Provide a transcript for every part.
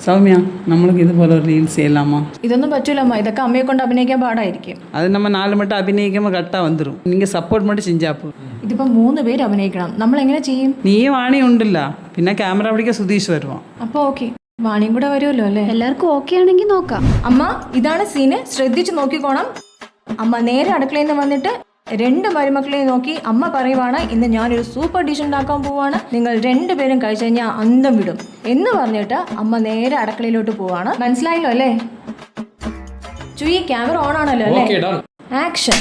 സൗമ്യ, നമ്മൾക്ക് ഇതുപോലെ റീൽസ് ചെയ്യലാമോ? ഇതൊന്നും പറ്റൂലമ്മ, ഇതൊക്കെ അമ്മയെ കൊണ്ട് അഭിനയിക്കാൻ പാടായിരിക്കും. அது நம்ம 4 மட்டும் அபிநயிக்காம கரெக்டாக வந்துடும். நீங்கள் சப்போர்ட் மட்டும் செஞ்சாப்போ. ഇതിപ്പോ 3 പേര് അഭിനയിക്കണം, നമ്മൾ എങ്ങനെ ചെയ്യും? നീയും വാണി ഉണ്ടല്ല, പിന്നെ ക്യാമറ പിടിക്കാൻ സുധീഷ് വരുവാൻ. അപ്പോൾ ഓക്കെ, വാണിയും കൂടെ വരുമല്ലോ അല്ലേ? എല്ലാവർക്കും ഓക്കെ ആണെങ്കിൽ നോക്കാം. അമ്മ, ഇതാണ് സീന്, ശ്രദ്ധിച്ച് നോക്കിക്കോണം. അമ്മ നേരെ അടുക്കളയിൽ നിന്ന് വന്നിട്ട് 2 മരുമക്കളെയും നോക്കി അമ്മ പറയുവാണ്, ഇന്ന് ഞാനൊരു സൂപ്പർ ഡിഷ് ഉണ്ടാക്കാൻ പോവാണ്, നിങ്ങൾ 2 പേരും കഴിച്ചു കഴിഞ്ഞാൽ അന്തം വിടും എന്ന് പറഞ്ഞിട്ട് അമ്മ നേരെ അടുക്കളയിലോട്ട് പോവാണ്. മനസ്സിലായല്ലോ അല്ലേ? ചുയി, ക്യാമറ ഓൺ ആണല്ലോ അല്ലേ? ആക്ഷൻ.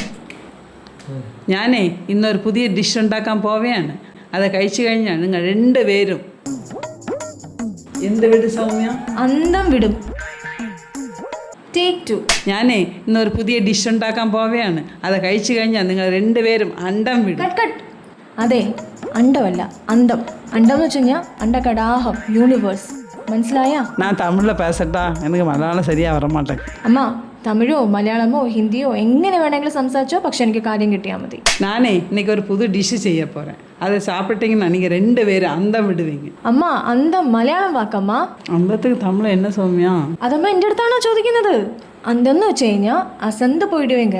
ഞാനേ ഇന്നൊരു പുതിയ ഡിഷ് ഉണ്ടാക്കാൻ പോവുകയാണ്. അത് കഴിച്ചു കഴിഞ്ഞാൽ നിങ്ങൾ 2 പേരും എന്ത് വിടും സൗമ്യ? അന്തം വിടും. ടേക്ക് 2. ഞാനേ ഇന്നൊരു പുതിയ ഡിഷ് ഉണ്ടാക്കാൻ പോവുകയാണ്. അത് കഴിച്ചു കഴിഞ്ഞാൽ നിങ്ങൾ 2 പേരും അണ്ടം വിടും. കട്ട്. അതെ, അണ്ടമല്ല, അന്തം. അണ്ടം എന്ന് വെച്ച് കഴിഞ്ഞാൽ അണ്ടകടാഹം, യൂണിവേഴ്സ്. മനസ്സിലായാ? நான் தமிழில் பேசட்டா, எனக்கு மலையாளம் சரியாக வரமாட்டேன். അമ്മ, തമിഴോ മലയാളമോ ഹിന്ദിയോ എങ്ങനെ വേണമെങ്കിലും സംസാരിച്ചോ, പക്ഷെ എനിക്ക് കാര്യം കിട്ടിയാൽ മതി. நானே இன்னைக்கு ஒரு புது டிஷ்ஷு செய்ய போகிறேன். அதை சாப்பிட்டீங்கன்னா நீங்கள் 2 பேரும் அந்தம் விடுவீங்க. അമ്മ, അന്തം മലയാളം വാക്കമ്മ. അന്തத்துக்கு தமிழ் என்ன சௌமியா? അതമ്മ എൻ്റെ അടുത്താണോ ചോദിക്കുന്നത്? അന്തെന്ന് വെച്ച് കഴിഞ്ഞാൽ അസന്ത് പോയിടുവീങ്ക.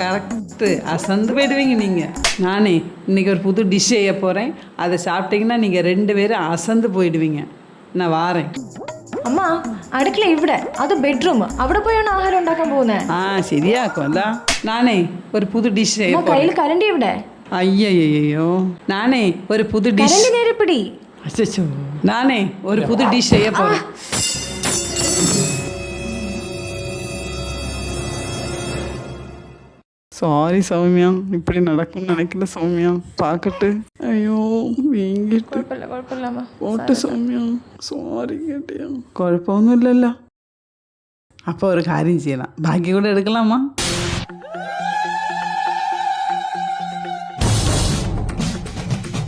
கரெக்டு, அசந்து போயிடுவீங்க நீங்கள். நானே இன்னைக்கு ஒரு புது டிஷ் செய்ய போகிறேன். அதை சாப்பிட்டீங்கன்னா நீங்கள் 2 பேரும் அசந்து போயிடுவீங்க. நான் வாரேன். അമ്മ, അടുക്കള ഇവിടെ, അത് ബെഡ്റൂം, അവിടെ പോയാണ് ആഹാരം ഉണ്ടാക്കാൻ പോകുന്നത്. ശരിയാക്കുമല്ല. നാനേ ഒരു പുതു ഡിഷ് ചെയ്യ പോகிறேன். കയ്യിൽ കരണ്ടി ഇവിടെ. അയ്യോ, നാനേ ഒരു പുതു ഡിഷ്. കരണ്ടി നേരെ പിടി. അച്ചോ, നാനേ ഒരു പുതു ഡിഷ് ചെയ്യ പോகிறேன். சாரி சௌமியா, இப்படி நடக்கும்னு நினைக்கல சௌமியா. பார்க்கட்டு. ஐயோ, വീങ്ങിട്ട്. കുഴപ്പമില്ല അമ്മ. ഓട്ട് സൗമ്യ, സോറി കേട്ടിയോ? കുഴപ്പമൊന്നുമില്ലല്ലോ. അപ്പോൾ ഒരു കാര്യം ചെയ്യണം, ബാക്കി കൂടെ എടുക്കലാമ്മ.